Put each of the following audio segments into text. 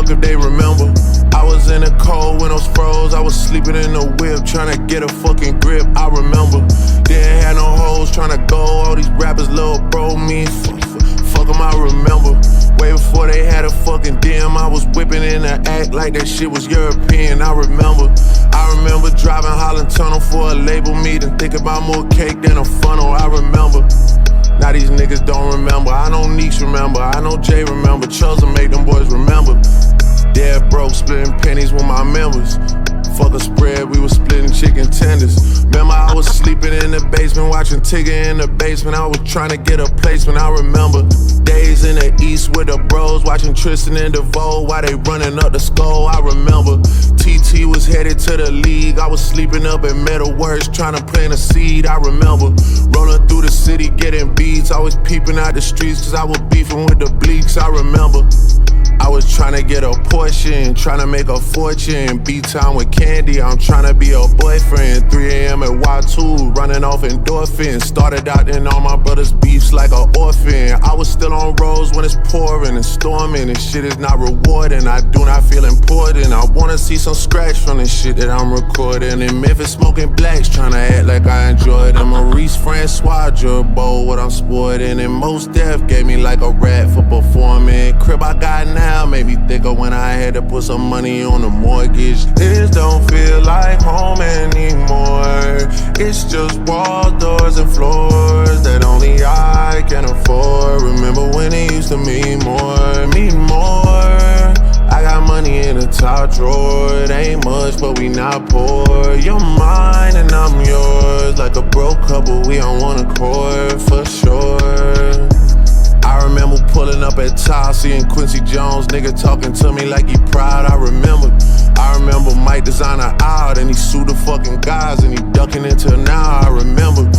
fuck if they remember. I was in the cold when those froze. I was sleeping in the whip, tryna get a fucking grip. I remember. Didn't have no hoes tryna go. All these rappers, little bro, me. Fuck 'em, I remember. Way before they had a fucking DM, I was whipping in the act like that shit was European. I remember driving Holland Tunnel for a label meeting, thinking about more cake than a funnel. I remember. Now these niggas don't remember. I know Neeks remember. I know Jay remember. Chosen make them boys remember. Dead broke, splitting pennies with my members. Fuck a spread, we was splitting chicken tenders. Remember I was sleeping in the basement, watching Tigger in the basement. I was trying to get a placement, I remember. Days in the east with the bros, watching Tristan and DeVoe while they running up the skull, I remember. TT was headed to the league, I was sleeping up at Metal Works, trying to plant a seed, I remember. Rolling through the city, getting beats, always peeping out the streets, cause I was beefing with the bleaks, I remember. I was tryna get a portion, tryna make a fortune. B-time with Candy, I'm tryna be a boyfriend. 3 a.m. at Y2, running off endorphins. Started out in all my brother's beefs like an orphan. I was still on roads when it's pouring and storming, and shit is not rewarding. I do not feel important. I wanna see some scratch from the shit that I'm recording. In Memphis smoking blacks, tryna act like I enjoy it. And Maurice Francois, Jerbo, what I'm sporting. And Mos Def gave me like a rat for performing. Crib I got now made me think of when I had to put some money on the mortgage. This don't feel like home anymore. It's just walls, doors, and floors that only I can afford. Remember when it used to mean more, mean more. I got money in the top drawer. It ain't much, but we not poor. You're mine and I'm yours. Like a broke couple, we on one accord for sure. I remember pulling up at Tile, seeing Quincy Jones, nigga talking to me like he proud. I remember Mike Designer out and he sued the fucking guys and he ducking into now. I remember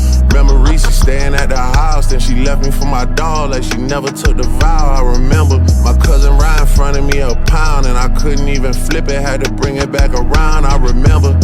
Reese staying at the house, then she left me for my dog like she never took the vow. I remember my cousin Ryan fronted me a pound and I couldn't even flip it, had to bring it back around. I remember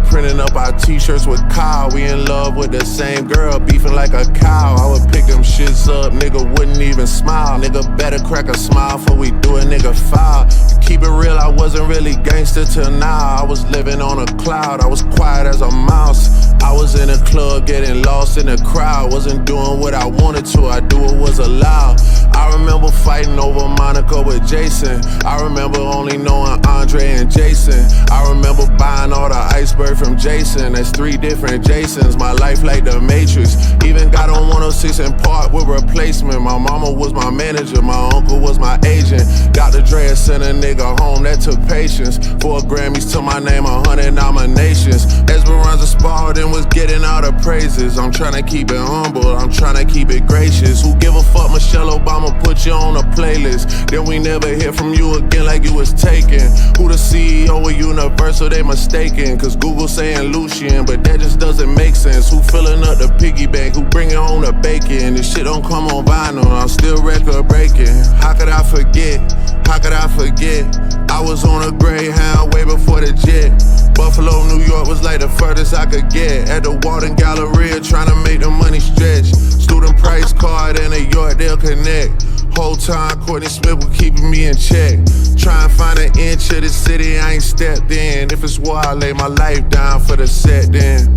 printing up our t-shirts with Kyle. We in love with the same girl, beefing like a cow. I would pick them shits up, nigga wouldn't even smile. Nigga better crack a smile before we do a nigga foul. To keep it real, I wasn't really gangster till now. I was living on a cloud, I was quiet as a mouse. I was in a club getting lost in the crowd. Wasn't doing what I wanted to, I do what was allowed. I remember fighting over Monica with Jason. I remember only knowing Andre and Jason. I remember buying all the iceberg from Jason. That's 3 different Jasons, my life like the Matrix. Even got on 106 in Park with replacement. My mama was my manager, my uncle was my agent. Dr. Dre sent a nigga home, that took patience. 4 Grammys to my name, 100 nominations. Esperanza Spalding was getting all the praises. I'm tryna keep it humble, I'm tryna keep it gracious. Who give a fuck, Michelle Obama put you on a playlist, then we never hear from you again like you was taken. Who the CEO of Universal, they mistaken, cause Google saying Lucian, but that just doesn't make sense. Who filling up the piggy bank, who bringing home the bacon? This shit don't come on vinyl, I'm still record breaking. How could I forget, how could I forget? I was on a Greyhound way before the jet. Buffalo, New York was like the furthest I could get. At the Walton Galleria, trying to make the money stretch. Student price card and a York, they'll connect. Whole time, Courtney Smith was keeping me in check. Try and find an inch of the city I ain't stepped in. If it's war, I lay my life down for the set then.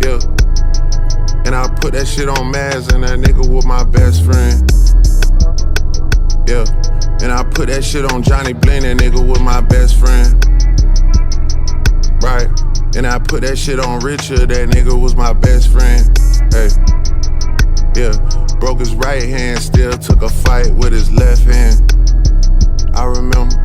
Yeah. And I put that shit on Maz and that nigga was my best friend. Yeah. And I put that shit on Johnny Bling, that nigga was my best friend. Right. And I put that shit on Richard, that nigga was my best friend. Hey. Yeah. Broke his right hand, still took a fight with his left hand. I remember.